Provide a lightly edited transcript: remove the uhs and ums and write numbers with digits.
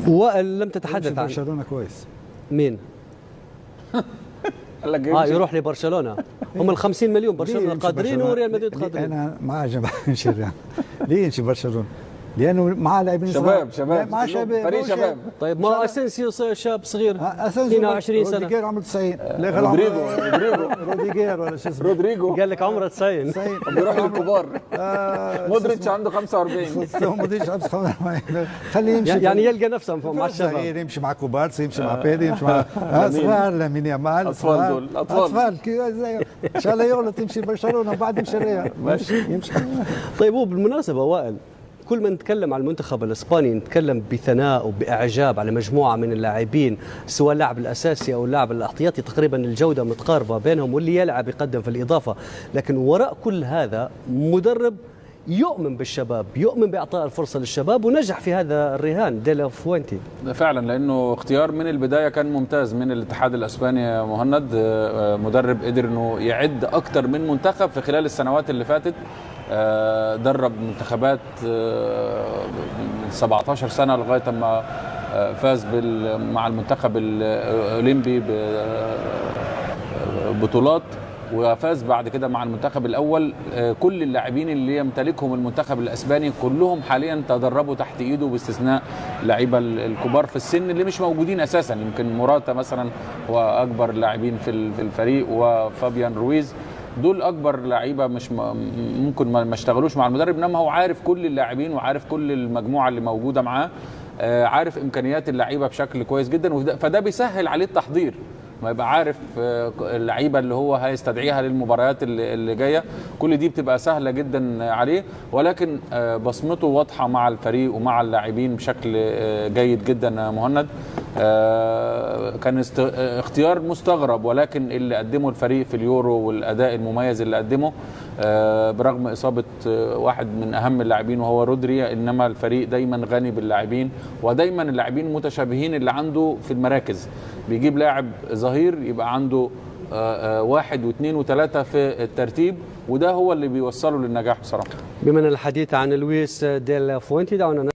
وائل لم تتحدث عن برشلونه كويس. مين؟ قال لك يروح لبرشلونه. هم ال 50 مليون برشلونه قادرين وريال مدريد قادرين. انا ما عجب ليه يمشي برشلونه؟ لانه معاه لاعبين شباب مع شباب فريق شباب. طيب ما اسينسيو شاب صغير اسينسيو 22 سنه. روديجير عمره 90. روديجير ولا شو اسمه؟ رودريجو قال لك عمره 90. بيروح للكبار. مودريتش عنده 45. مودريتش خليه يمشي، يعني يلقى نفسه مع الشباب. يمشي مع كوبارس، يمشي مع بيدي، يمشي مع صغار لامين يامال. اطفال دول اطفال ان شاء الله يغلط يمشي برشلونه وبعد يمشي الريال. يمشي. طيب هو بالمناسبه وائل، كل ما نتكلم عن المنتخب الاسباني نتكلم بثناء وباعجاب على مجموعه من اللاعبين، سواء اللاعب الاساسي او اللاعب الاحتياطي، تقريبا الجوده متقاربه بينهم، واللي يلعب يقدم في الاضافه، لكن وراء كل هذا مدرب يؤمن بالشباب، يؤمن باعطاء الفرصه للشباب، ونجح في هذا الرهان دي لا فوينتي. فعلا، لانه اختيار من البدايه كان ممتاز من الاتحاد الاسباني يا مهند. مدرب قدر انه يعد اكثر من منتخب في خلال السنوات اللي فاتت. درب منتخبات من 17 سنه لغايه ما فاز مع المنتخب الاولمبي ببطولات، وفاز بعد كده مع المنتخب الاول. كل اللاعبين اللي يمتلكهم المنتخب الاسباني كلهم حاليا تدربوا تحت ايده، باستثناء اللعيبه الكبار في السن اللي مش موجودين اساسا. يمكن موراتا مثلا هو اكبر لاعبين في الفريق، وفابيان رويز، دول اكبر لعيبه مش ممكن ما اشتغلوش مع المدرب، انما هو عارف كل اللاعبين وعارف كل المجموعه اللي موجوده معاه، عارف امكانيات اللعيبه بشكل كويس جدا، فده بيسهل عليه التحضير، ما يبقى عارف اللعيبه اللي هو هيستدعيها للمباريات اللي جايه. كل دي بتبقى سهله جدا عليه، ولكن بصمته واضحه مع الفريق ومع اللاعبين بشكل جيد جدا مهند. كان اختيار مستغرب، ولكن اللي قدمه الفريق في اليورو والاداء المميز اللي قدمه برغم اصابه واحد من اهم اللاعبين وهو رودري، انما الفريق دايما غني باللاعبين، ودايما اللاعبين متشابهين اللي عنده في المراكز. بيجيب لاعب ظهير يبقى عنده واحد واثنين وثلاثة في الترتيب، وده هو اللي بيوصله للنجاح بصراحة. بما ان الحديث عن لويس ديل فوينتي، دعونا